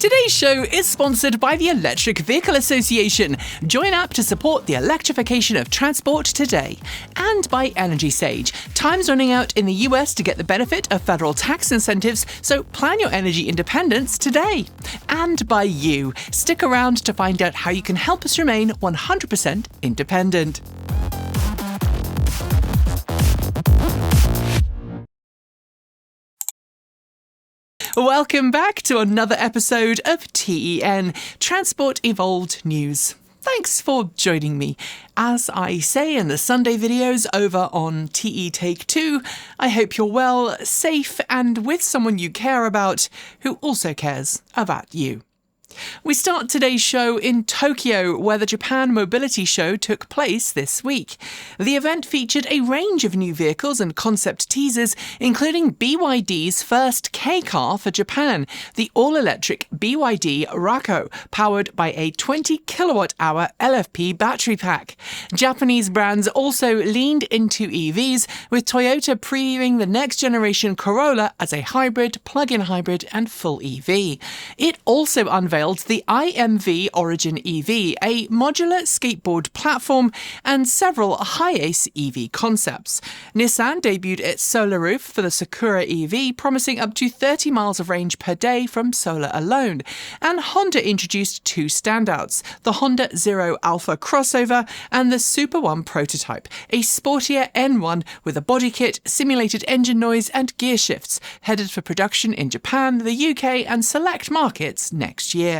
Today's show is sponsored by the Electric Vehicle Association. Join up to support the electrification of transport today. And by Energy Sage. Time's running out in the US to get the benefit of federal tax incentives, so plan your energy independence today. And by you. Stick around to find out how you can help us remain 100% independent. Welcome back to another episode of TEN, Transport Evolved News. Thanks for joining me. As I say in the Sunday videos over on TE Take 2, I hope you're well, safe, and with someone you care about who also cares about you. We start today's show in Tokyo, where the Japan Mobility Show took place this week. The event featured a range of new vehicles and concept teasers, including BYD's first K-car for Japan, the all-electric BYD Racco, powered by a 20-kilowatt-hour LFP battery pack. Japanese brands also leaned into EVs, with Toyota previewing the next-generation Corolla as a hybrid, plug-in hybrid, and full EV. It also unveiled the IMV Origin EV, a modular skateboard platform, and several high-ace EV concepts. Nissan debuted its solar roof for the Sakura EV, promising up to 30 miles of range per day from solar alone. And Honda introduced two standouts, the Honda Zero Alpha crossover and the Super One prototype, a sportier N1 with a body kit, simulated engine noise and gear shifts, headed for production in Japan, the UK and select markets next year.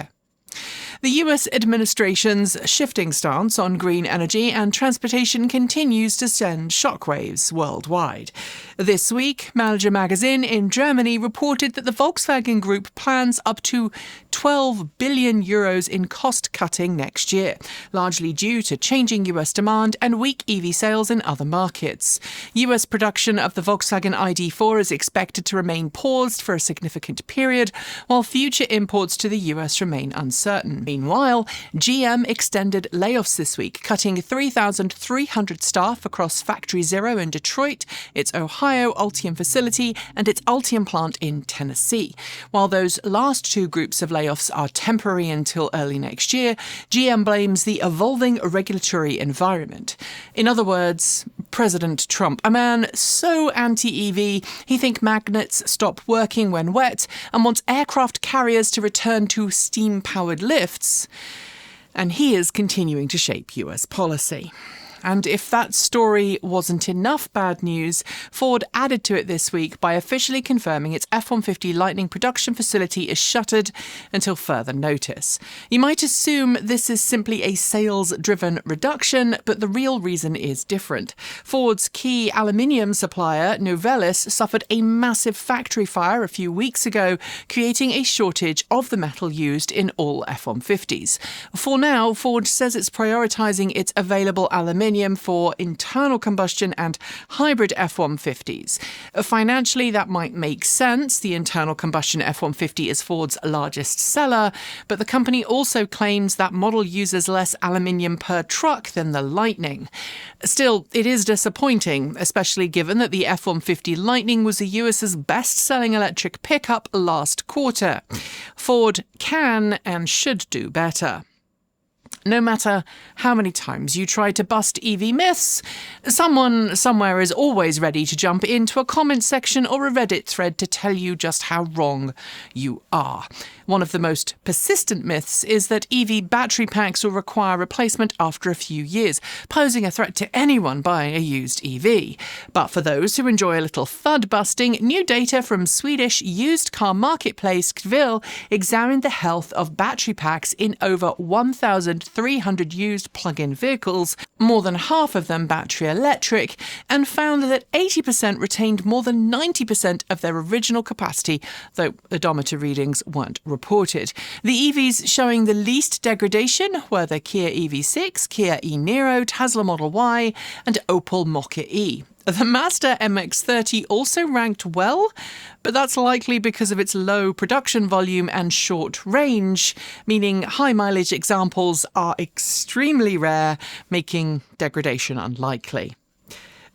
The US administration's shifting stance on green energy and transportation continues to send shockwaves worldwide. This week, Manager Magazine in Germany reported that the Volkswagen Group plans up to 12 billion euros in cost cutting next year, largely due to changing US demand and weak EV sales in other markets. US production of the Volkswagen ID.4 is expected to remain paused for a significant period, while future imports to the US remain uncertain. Meanwhile, GM extended layoffs this week, cutting 3,300 staff across Factory Zero in Detroit, its Ohio Ultium facility, and its Ultium plant in Tennessee. While those last two groups of layoffs are temporary until early next year, GM blames the evolving regulatory environment. In other words, President Trump, a man so anti-EV, he thinks magnets stop working when wet and wants aircraft carriers to return to steam-powered lifts. And he is continuing to shape US policy. And if that story wasn't enough bad news, Ford added to it this week by officially confirming its F-150 Lightning production facility is shuttered until further notice. You might assume this is simply a sales-driven reduction, but the real reason is different. Ford's key aluminium supplier, Novelis, suffered a massive factory fire a few weeks ago, creating a shortage of the metal used in all F-150s. For now, Ford says it's prioritising its available aluminium for internal combustion and hybrid F-150s. Financially, that might make sense. The internal combustion F-150 is Ford's largest seller, but the company also claims that model uses less aluminium per truck than the Lightning. Still, it is disappointing, especially given that the F-150 Lightning was the US's best-selling electric pickup last quarter. Ford can and should do better. No matter how many times you try to bust EV myths, someone somewhere is always ready to jump into a comment section or a Reddit thread to tell you just how wrong you are. One of the most persistent myths is that EV battery packs will require replacement after a few years, posing a threat to anyone buying a used EV. But for those who enjoy a little thud busting, new data from Swedish used car marketplace Cull examined the health of battery packs in over 1,300 used plug-in vehicles, more than half of them battery electric, and found that 80% retained more than 90% of their original capacity, though odometer readings weren't reported. The EVs showing the least degradation were the Kia EV6, Kia e-Niro, Tesla Model Y, and Opel Mokka E. The Mazda MX-30 also ranked well, but that's likely because of its low production volume and short range, meaning high mileage examples are extremely rare, making degradation unlikely.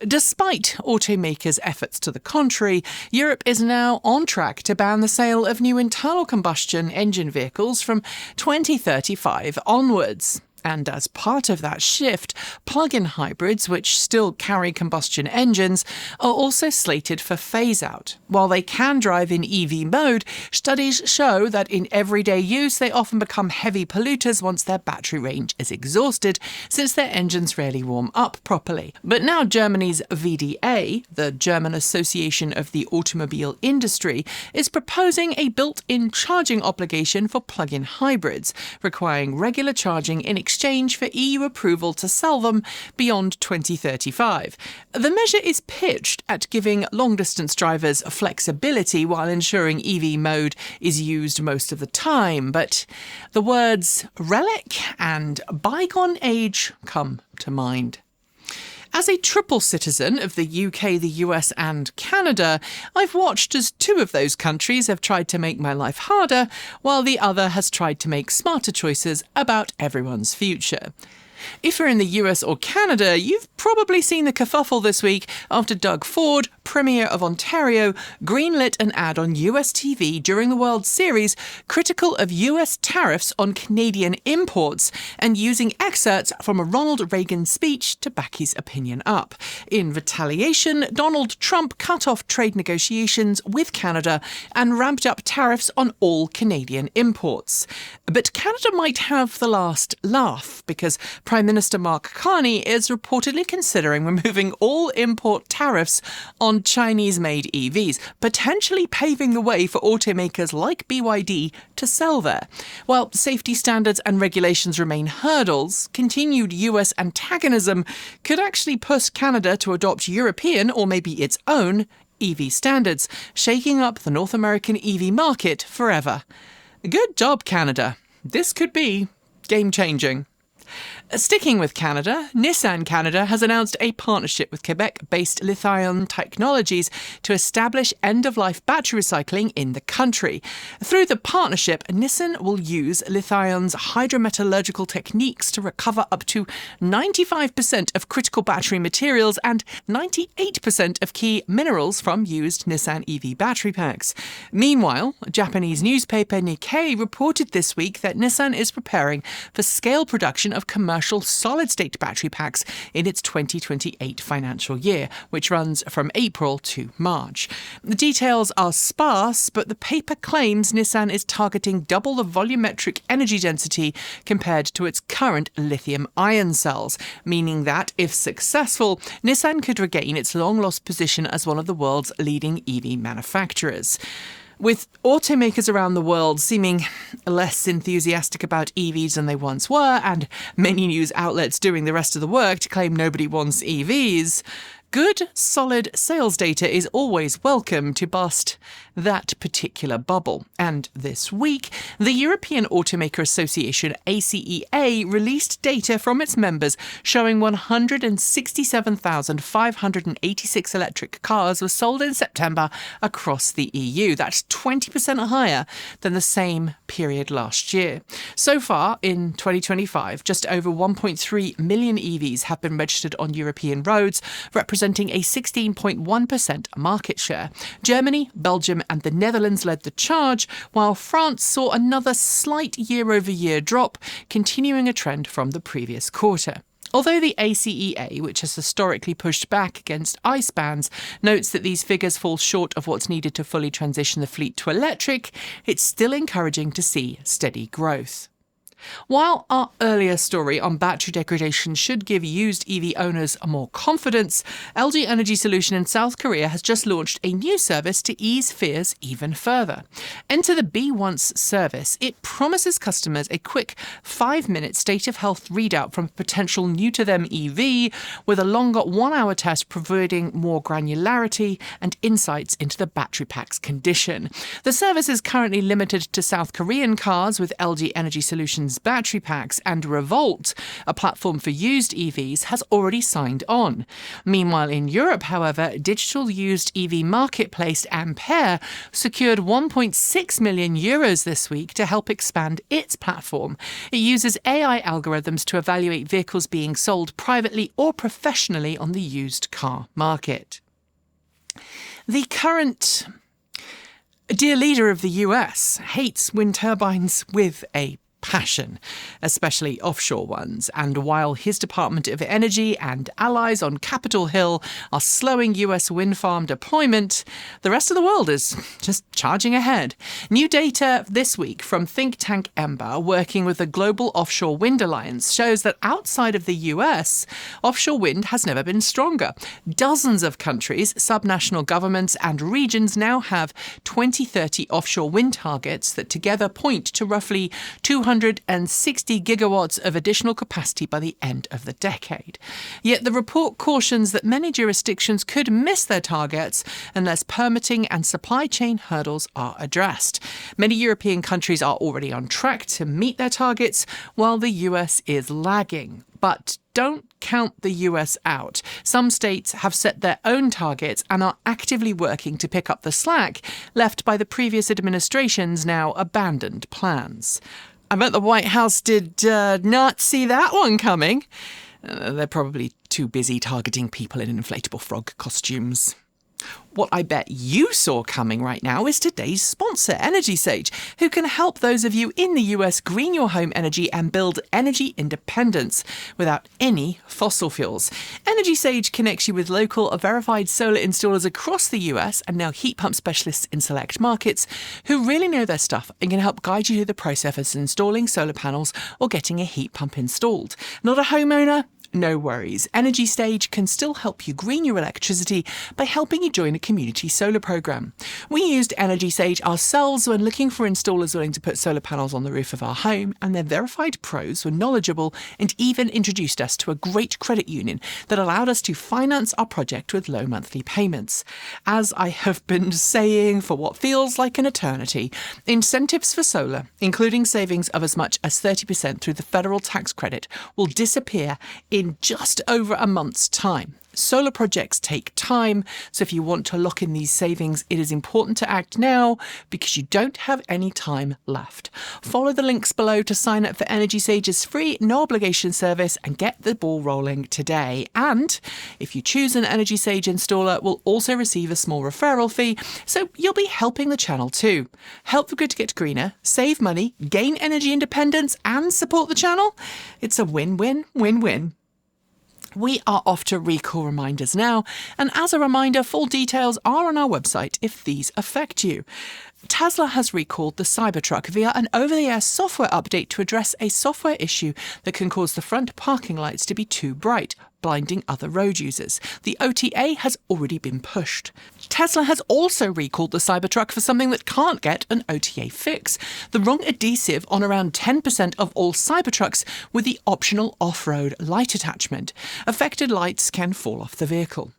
Despite automakers' efforts to the contrary, Europe is now on track to ban the sale of new internal combustion engine vehicles from 2035 onwards. And as part of that shift, plug-in hybrids, which still carry combustion engines, are also slated for phase-out. While they can drive in EV mode, studies show that in everyday use they often become heavy polluters once their battery range is exhausted, since their engines rarely warm up properly. But now Germany's VDA, the German Association of the Automobile Industry, is proposing a built-in charging obligation for plug-in hybrids, requiring regular charging in exchange for EU approval to sell them beyond 2035. The measure is pitched at giving long-distance drivers flexibility while ensuring EV mode is used most of the time, but the words relic and bygone age come to mind. As a triple citizen of the UK, the US and Canada, I've watched as two of those countries have tried to make my life harder, while the other has tried to make smarter choices about everyone's future. If you're in the US or Canada, you've probably seen the kerfuffle this week after Doug Ford, Premier of Ontario, greenlit an ad on US TV during the World Series critical of US tariffs on Canadian imports and using excerpts from a Ronald Reagan speech to back his opinion up. In retaliation, Donald Trump cut off trade negotiations with Canada and ramped up tariffs on all Canadian imports. But Canada might have the last laugh because Prime Minister Mark Carney is reportedly considering removing all import tariffs on Chinese-made EVs, potentially paving the way for automakers like BYD to sell there. While safety standards and regulations remain hurdles, continued US antagonism could actually push Canada to adopt European, or maybe its own, EV standards, shaking up the North American EV market forever. Good job, Canada. This could be game-changing. Sticking with Canada, Nissan Canada has announced a partnership with Quebec-based Lithion Technologies to establish end-of-life battery recycling in the country. Through the partnership, Nissan will use Lithion's hydrometallurgical techniques to recover up to 95% of critical battery materials and 98% of key minerals from used Nissan EV battery packs. Meanwhile, Japanese newspaper Nikkei reported this week that Nissan is preparing for scale production of commercial solid-state battery packs in its 2028 financial year, which runs from April to March. The details are sparse, but the paper claims Nissan is targeting double the volumetric energy density compared to its current lithium-ion cells, meaning that, if successful, Nissan could regain its long-lost position as one of the world's leading EV manufacturers. With automakers around the world seeming less enthusiastic about EVs than they once were, and many news outlets doing the rest of the work to claim nobody wants EVs, good, solid sales data is always welcome to bust that particular bubble. And this week, the European Automaker Association, ACEA, released data from its members showing 167,586 electric cars were sold in September across the EU. That's 20% higher than the same period last year. So far, in 2025, just over 1.3 million EVs have been registered on European roads, representing a 16.1% market share. Germany, Belgium and the Netherlands led the charge, while France saw another slight year-over-year drop, continuing a trend from the previous quarter. Although the ACEA, which has historically pushed back against ICE bans, notes that these figures fall short of what's needed to fully transition the fleet to electric, it's still encouraging to see steady growth. While our earlier story on battery degradation should give used EV owners more confidence, LG Energy Solution in South Korea has just launched a new service to ease fears even further. Enter the B.Once service. It promises customers a quick 5-minute state of health readout from a potential new-to-them EV, with a longer 1-hour test providing more granularity and insights into the battery pack's condition. The service is currently limited to South Korean cars, with LG Energy Solution Unveils battery packs, and Revolt, a platform for used EVs, has already signed on. Meanwhile, in Europe, however, digital used EV marketplace Ampere secured €1.6 million this week to help expand its platform. It uses AI algorithms to evaluate vehicles being sold privately or professionally on the used car market. The current dear leader of the US hates wind turbines with a passion, especially offshore ones. And while his Department of Energy and allies on Capitol Hill are slowing US wind farm deployment, the rest of the world is just charging ahead. New data this week from think tank Ember, working with the Global Offshore Wind Alliance, shows that outside of the US, offshore wind has never been stronger. Dozens of countries, subnational governments and regions now have 2030 offshore wind targets that together point to roughly 260 gigawatts of additional capacity by the end of the decade. Yet the report cautions that many jurisdictions could miss their targets unless permitting and supply chain hurdles are addressed. Many European countries are already on track to meet their targets, while the US is lagging. But don't count the US out. Some states have set their own targets and are actively working to pick up the slack left by the previous administration's now abandoned plans. I bet the White House did not see that one coming. They're probably too busy targeting people in inflatable frog costumes. What I bet you saw coming right now is today's sponsor, Energy Sage, who can help those of you in the US green your home energy and build energy independence without any fossil fuels. Energy Sage connects you with local verified solar installers across the US and now heat pump specialists in select markets who really know their stuff and can help guide you through the process of installing solar panels or getting a heat pump installed. Not a homeowner? No worries. Energy Sage can still help you green your electricity by helping you join a community solar program. We used Energy Sage ourselves when looking for installers willing to put solar panels on the roof of our home, and their verified pros were knowledgeable and even introduced us to a great credit union that allowed us to finance our project with low monthly payments. As I have been saying for what feels like an eternity, incentives for solar, including savings of as much as 30% through the federal tax credit, will disappear in just over a month's time. Solar projects take time, so if you want to lock in these savings, it is important to act now because you don't have any time left. Follow the links below to sign up for Energy Sage's free, no-obligation service and get the ball rolling today. And if you choose an Energy Sage installer, we'll also receive a small referral fee, so you'll be helping the channel too. Help the grid to get greener, save money, gain energy independence, and support the channel. It's a win-win-win-win. We are off to recall reminders now, and as a reminder, full details are on our website if these affect you. Tesla has recalled the Cybertruck via an over-the-air software update to address a software issue that can cause the front parking lights to be too bright, blinding other road users. The OTA has already been pushed. Tesla has also recalled the Cybertruck for something that can't get an OTA fix: the wrong adhesive on around 10% of all Cybertrucks with the optional off-road light attachment. Affected lights can fall off the vehicle.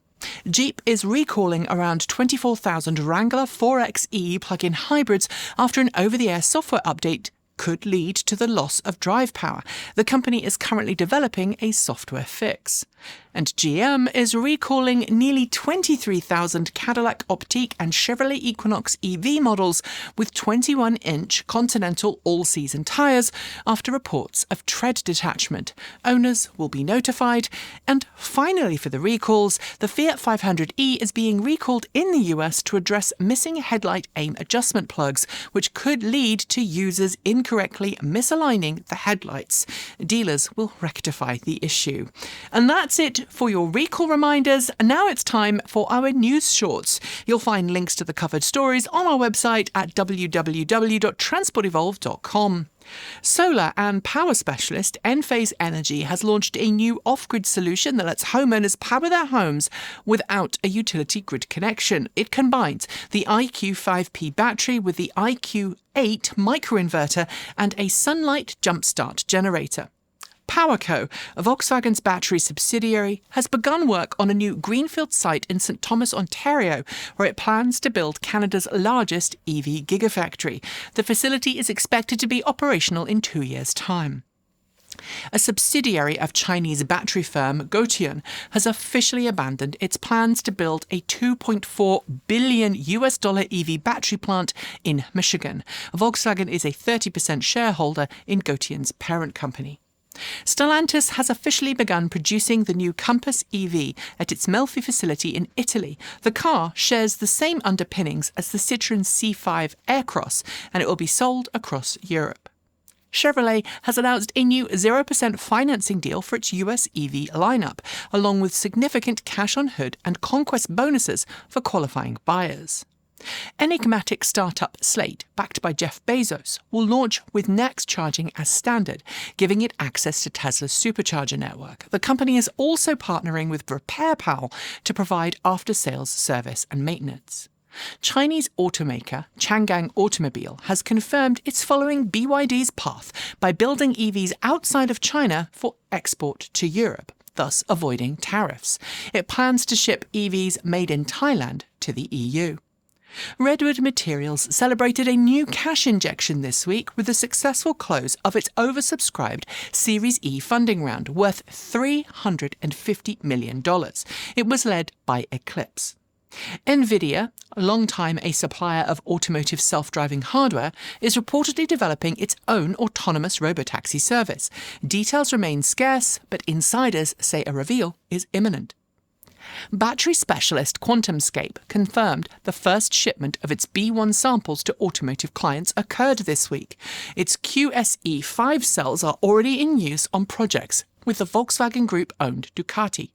Jeep is recalling around 24,000 Wrangler 4xe plug-in hybrids after an over-the-air software update could lead to the loss of drive power. The company is currently developing a software fix. And GM is recalling nearly 23,000 Cadillac Optiq and Chevrolet Equinox EV models with 21-inch Continental all-season tyres after reports of tread detachment. Owners will be notified. And finally, for the recalls, the Fiat 500e is being recalled in the US to address missing headlight aim adjustment plugs, which could lead to users incorrectly misaligning the headlights. Dealers will rectify the issue. And that's it for your recall reminders. And now it's time for our news shorts. You'll find links to the covered stories on our website at www.transportevolve.com. Solar and power specialist Enphase Energy has launched a new off-grid solution that lets homeowners power their homes without a utility grid connection. It combines the IQ5P battery with the IQ8 microinverter and a sunlight jumpstart generator. PowerCo, Volkswagen's battery subsidiary, has begun work on a new greenfield site in St Thomas, Ontario, where it plans to build Canada's largest EV gigafactory. The facility is expected to be operational in 2 years' time. A subsidiary of Chinese battery firm Gotion has officially abandoned its plans to build a $2.4 billion EV battery plant in Michigan. Volkswagen is a 30% shareholder in Gotion's parent company. Stellantis has officially begun producing the new Compass EV at its Melfi facility in Italy. The car shares the same underpinnings as the Citroën C5 Aircross, and it will be sold across Europe. Chevrolet has announced a new 0% financing deal for its US EV lineup, along with significant cash-on-hood and conquest bonuses for qualifying buyers. Enigmatic startup Slate, backed by Jeff Bezos, will launch with Next charging as standard, giving it access to Tesla's supercharger network. The company is also partnering with RepairPal to provide after-sales service and maintenance. Chinese automaker Changan Automobile has confirmed it's following BYD's path by building EVs outside of China for export to Europe, thus avoiding tariffs. It plans to ship EVs made in Thailand to the EU. Redwood Materials celebrated a new cash injection this week with the successful close of its oversubscribed Series E funding round worth $350 million. It was led by Eclipse. NVidia, a long time a supplier of automotive self-driving hardware, is reportedly developing its own autonomous robotaxi service. Details remain scarce, but insiders say a reveal is imminent. Battery specialist QuantumScape confirmed the first shipment of its B.Once samples to automotive clients occurred this week. Its QSE5 cells are already in use on projects with the Volkswagen Group-owned Ducati.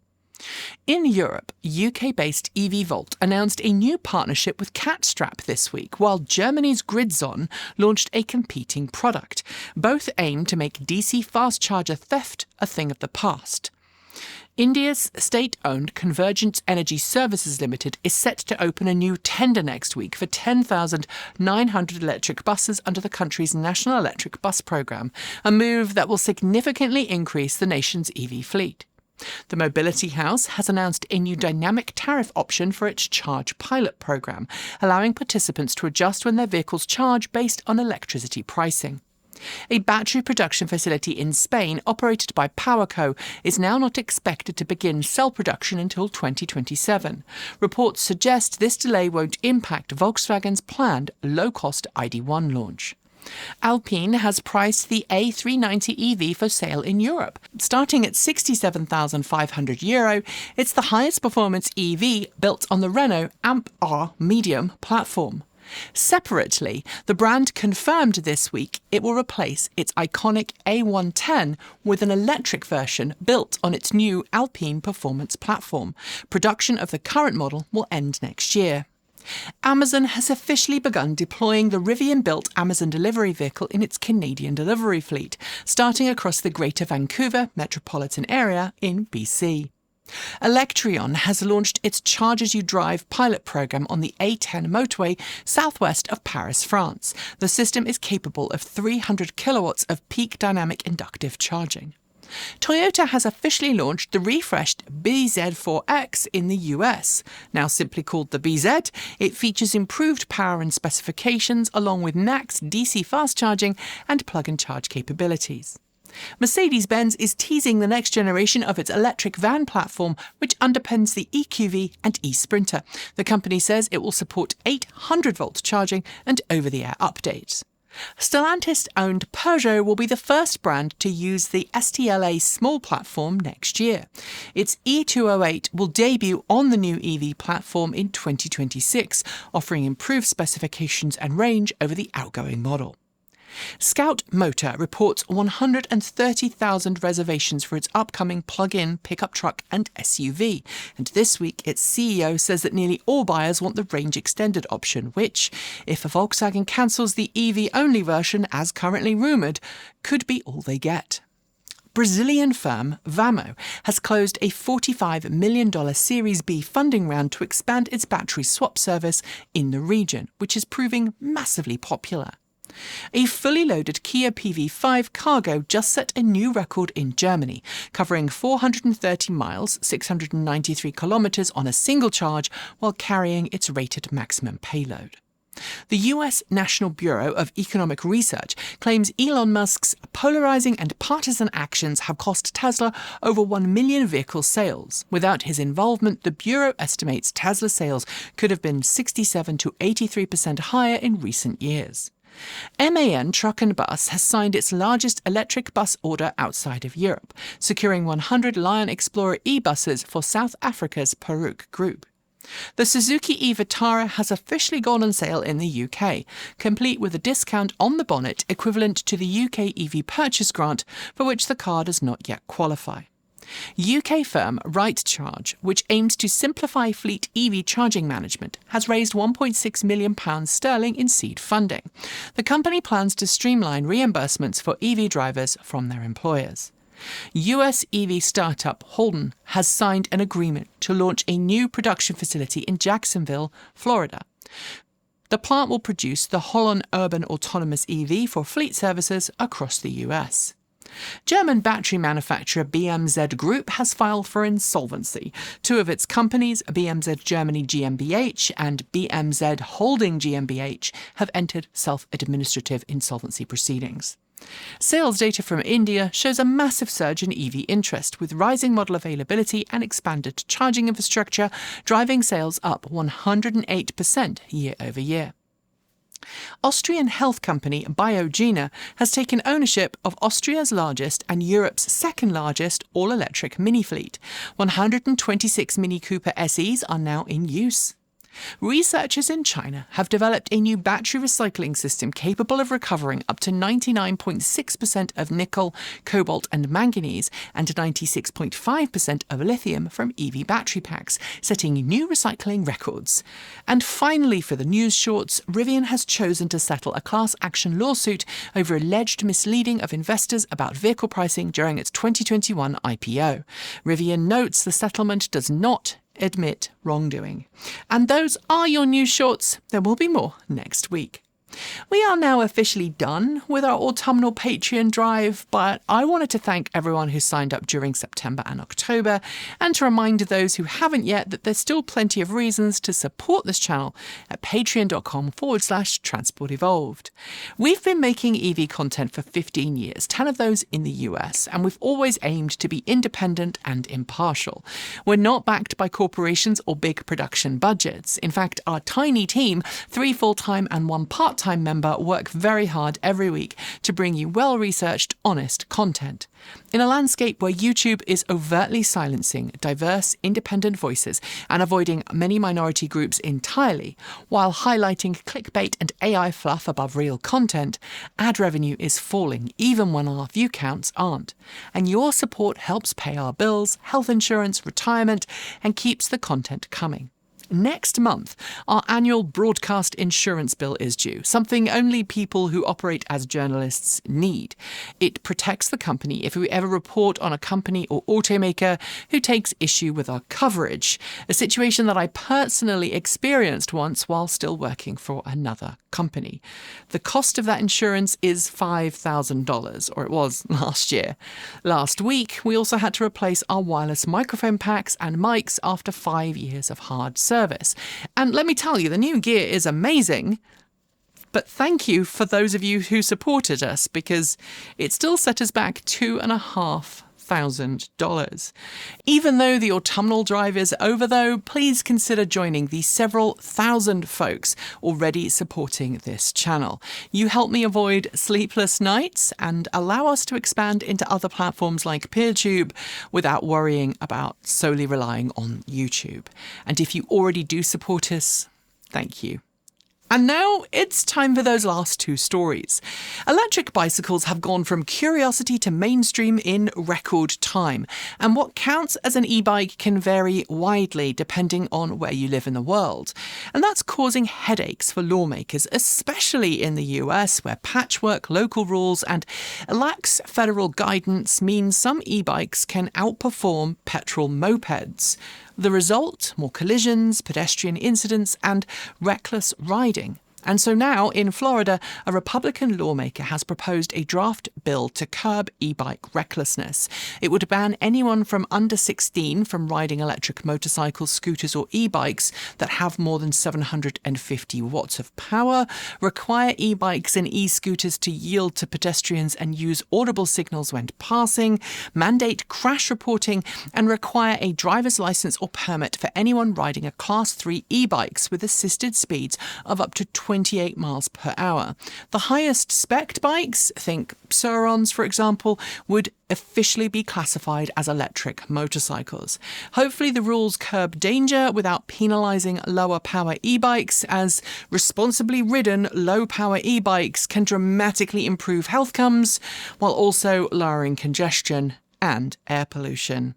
In Europe, UK-based Evolt announced a new partnership with CatStrap this week, while Germany's Gridzon launched a competing product. Both aim to make DC fast charger theft a thing of the past. India's state-owned Convergence Energy Services Limited is set to open a new tender next week for 10,900 electric buses under the country's National Electric Bus Programme, a move that will significantly increase the nation's EV fleet. The Mobility House has announced a new dynamic tariff option for its Charge Pilot programme, allowing participants to adjust when their vehicles charge based on electricity pricing. A battery production facility in Spain, operated by PowerCo, is now not expected to begin cell production until 2027. Reports suggest this delay won't impact Volkswagen's planned low-cost ID.1 launch. Alpine has priced the A390 EV for sale in Europe. Starting at €67,500, it's the highest performance EV built on the Renault Amp-R Medium platform. Separately, the brand confirmed this week it will replace its iconic A110 with an electric version built on its new Alpine performance platform. Production of the current model will end next year. Amazon has officially begun deploying the Rivian-built Amazon delivery vehicle in its Canadian delivery fleet, starting across the Greater Vancouver metropolitan area in BC. Electrion has launched its Charge As You Drive pilot program on the A10 motorway southwest of Paris, France. The system is capable of 300 kilowatts of peak dynamic inductive charging. Toyota has officially launched the refreshed BZ4X in the US. Now simply called the BZ, it features improved power and specifications along with max DC fast charging and plug-and-charge capabilities. Mercedes-Benz is teasing the next generation of its electric van platform, which underpins the EQV and e-Sprinter. The company says it will support 800-volt charging and over-the-air updates. Stellantis-owned Peugeot will be the first brand to use the STLA Small platform next year. Its E208 will debut on the new EV platform in 2026, offering improved specifications and range over the outgoing model. Scout Motor reports 130,000 reservations for its upcoming plug-in pickup truck and SUV, and this week its CEO says that nearly all buyers want the range extended option, which, if Volkswagen cancels the EV-only version as currently rumoured, could be all they get. Brazilian firm Vamo has closed a $45 million Series B funding round to expand its battery swap service in the region, which is proving massively popular. A fully loaded Kia PV5 cargo just set a new record in Germany, covering 430 miles, 693 kilometres on a single charge while carrying its rated maximum payload. The US National Bureau of Economic Research claims Elon Musk's polarizing and partisan actions have cost Tesla over 1 million vehicle sales. Without his involvement, the Bureau estimates Tesla sales could have been 67 to 83% higher in recent years. MAN Truck and Bus has signed its largest electric bus order outside of Europe, securing 100 Lion Explorer e-buses for South Africa's PowerCo Group. The Suzuki e-Vitara has officially gone on sale in the UK, complete with a discount on the bonnet equivalent to the UK EV purchase grant, for which the car does not yet qualify. UK firm RightCharge, which aims to simplify fleet EV charging management, has raised £1.6 million in seed funding. The company plans to streamline reimbursements for EV drivers from their employers. US EV startup Holden has signed an agreement to launch a new production facility in Jacksonville, Florida. The plant will produce the Holland Urban Autonomous EV for fleet services across the US. German battery manufacturer BMZ Group has filed for insolvency. Two of its companies, BMZ Germany GmbH and BMZ Holding GmbH, have entered self-administrative insolvency proceedings. Sales data from India shows a massive surge in EV interest, with rising model availability and expanded charging infrastructure driving sales up 108% year over year. Austrian health company Biogena has taken ownership of Austria's largest and Europe's second largest all-electric mini fleet. 126 Mini Cooper SEs are now in use. Researchers in China have developed a new battery recycling system capable of recovering up to 99.6% of nickel, cobalt and manganese and 96.5% of lithium from EV battery packs, setting new recycling records. And finally, for the news shorts, Rivian has chosen to settle a class action lawsuit over alleged misleading of investors about vehicle pricing during its 2021 IPO. Rivian notes the settlement does not admit wrongdoing. And those are your news shorts. There will be more next week. We are now officially done with our autumnal Patreon drive, but I wanted to thank everyone who signed up during September and October, and to remind those who haven't yet that there's still plenty of reasons to support this channel at patreon.com/Transport Evolved. We've been making EV content for 15 years, 10 of those in the US, and we've always aimed to be independent and impartial. We're not backed by corporations or big production budgets. In fact, our tiny team, 3 full-time and 1 part-time member, work very hard every week to bring you well-researched, honest content. In a landscape where YouTube is overtly silencing diverse, independent voices and avoiding many minority groups entirely, while highlighting clickbait and AI fluff above real content, ad revenue is falling even when our view counts aren't. And your support helps pay our bills, health insurance, retirement, and keeps the content coming. Next month, our annual broadcast insurance bill is due, something only people who operate as journalists need. It protects the company if we ever report on a company or automaker who takes issue with our coverage, a situation that I personally experienced once while still working for another company. The cost of that insurance is $5,000, or it was last year. Last week, we also had to replace our wireless microphone packs and mics after 5 years of hard service. And let me tell you, the new gear is amazing. But thank you for those of you who supported us, because it still set us back $2,500. Even though the autumnal drive is over though, please consider joining the several thousand folks already supporting this channel. You help me avoid sleepless nights and allow us to expand into other platforms like PeerTube without worrying about solely relying on YouTube. And if you already do support us, thank you. And now it's time for those last 2 stories. Electric bicycles have gone from curiosity to mainstream in record time, and what counts as an e-bike can vary widely depending on where you live in the world. And that's causing headaches for lawmakers, especially in the US, where patchwork local rules and lax federal guidance means some e-bikes can outperform petrol mopeds. The result? More collisions, pedestrian incidents, and reckless riding. And so now, in Florida, a Republican lawmaker has proposed a draft bill to curb e-bike recklessness. It would ban anyone from under 16 from riding electric motorcycles, scooters or e-bikes that have more than 750 watts of power, require e-bikes and e-scooters to yield to pedestrians and use audible signals when passing, mandate crash reporting, and require a driver's license or permit for anyone riding a Class 3 e-bikes with assisted speeds of up to 28 miles per hour. The highest spec'd bikes, think Surons for example, would officially be classified as electric motorcycles. Hopefully the rules curb danger without penalising lower power e-bikes, as responsibly ridden low power e-bikes can dramatically improve health outcomes while also lowering congestion and air pollution.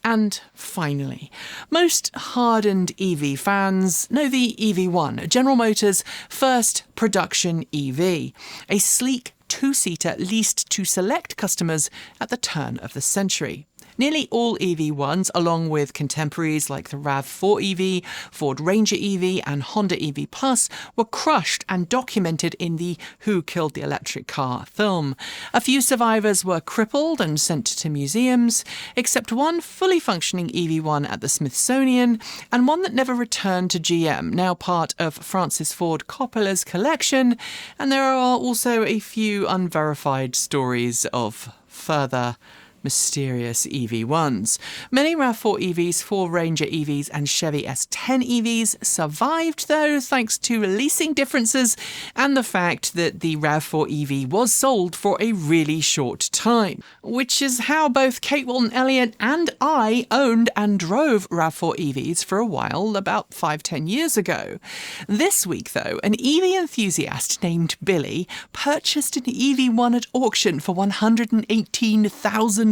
And finally, most hardened EV fans know the EV1, General Motors' first production EV, a sleek two-seater leased to select customers at the turn of the century. Nearly all EV1s, along with contemporaries like the RAV4 EV, Ford Ranger EV and Honda EV Plus, were crushed and documented in the Who Killed the Electric Car film. A few survivors were crippled and sent to museums, except one fully functioning EV1 at the Smithsonian and one that never returned to GM, now part of Francis Ford Coppola's collection, and there are also a few unverified stories of further mysterious EV1s. Many RAV4 EVs, Ford Ranger EVs and Chevy S10 EVs survived though, thanks to leasing differences and the fact that the RAV4 EV was sold for a really short time, which is how both Kate Walton Elliott and I owned and drove RAV4 EVs for a while about 5-10 years ago. This week though, an EV enthusiast named Billy purchased an EV1 at auction for $118,000,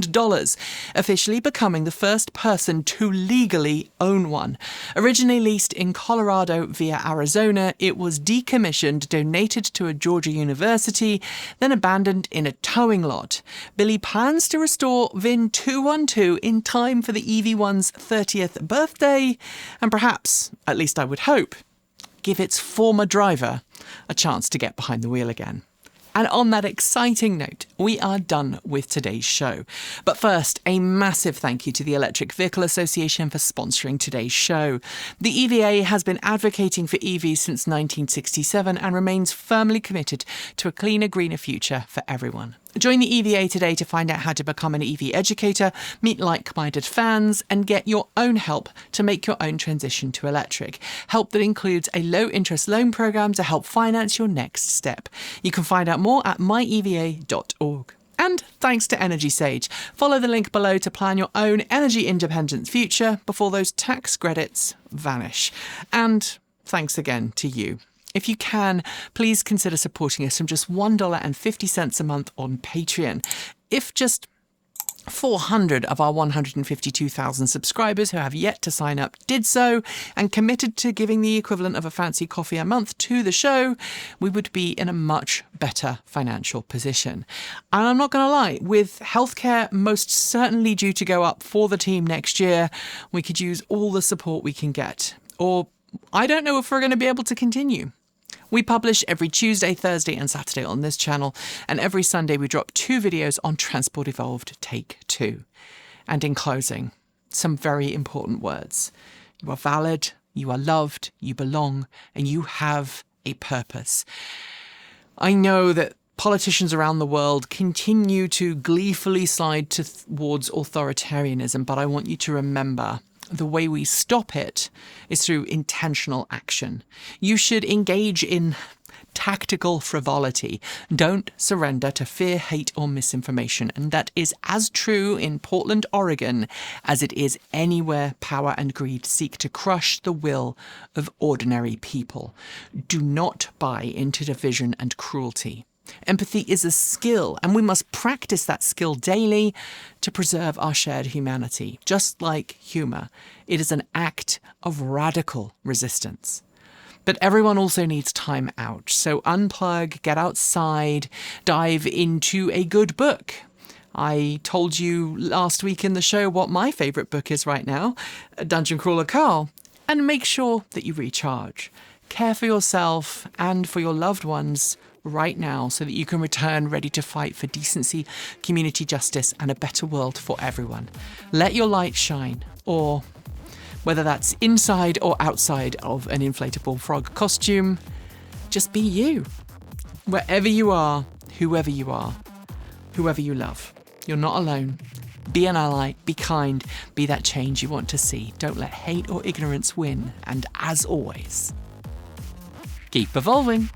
officially becoming the first person to legally own one. Originally leased in Colorado via Arizona, it was decommissioned, donated to a Georgia university, then abandoned in a towing lot. Billy plans to restore VIN 212 in time for the EV1's 30th birthday, and perhaps, at least I would hope, give its former driver a chance to get behind the wheel again. And on that exciting note, we are done with today's show. But first, a massive thank you to the Electric Vehicle Association for sponsoring today's show. The EVA has been advocating for EVs since 1967 and remains firmly committed to a cleaner, greener future for everyone. Join the EVA today to find out how to become an EV educator, meet like-minded fans, and get your own help to make your own transition to electric. Help that includes a low-interest loan program to help finance your next step. You can find out more at myeva.org. And thanks to Energy Sage. Follow the link below to plan your own energy independent future before those tax credits vanish. And thanks again to you. If you can, please consider supporting us from just $1.50 a month on Patreon. If just 400 of our 152,000 subscribers who have yet to sign up did so and committed to giving the equivalent of a fancy coffee a month to the show, we would be in a much better financial position. And I'm not going to lie, with healthcare most certainly due to go up for the team next year, we could use all the support we can get. Or I don't know if we're going to be able to continue. We publish every Tuesday, Thursday and Saturday on this channel, and every Sunday we drop 2 videos on Transport Evolved Take 2. And in closing, some very important words. You are valid, you are loved, you belong, and you have a purpose. I know that politicians around the world continue to gleefully slide towards authoritarianism, but I want you to remember the way we stop it is through intentional action. You should engage in tactical frivolity. Don't surrender to fear, hate, or misinformation. And that is as true in Portland, Oregon, as it is anywhere power and greed seek to crush the will of ordinary people. Do not buy into division and cruelty. Empathy is a skill, and we must practice that skill daily to preserve our shared humanity. Just like humour, it is an act of radical resistance. But everyone also needs time out, so unplug, get outside, dive into a good book. I told you last week in the show what my favourite book is right now, Dungeon Crawler Cull, and make sure that you recharge. Care for yourself and for your loved ones right now so that you can return ready to fight for decency, community justice, and a better world for everyone. Let your light shine, or whether that's inside or outside of an inflatable frog costume, just be you. Wherever you are, whoever you love. You're not alone. Be an ally, be kind, be that change you want to see. Don't let hate or ignorance win. And as always, keep evolving.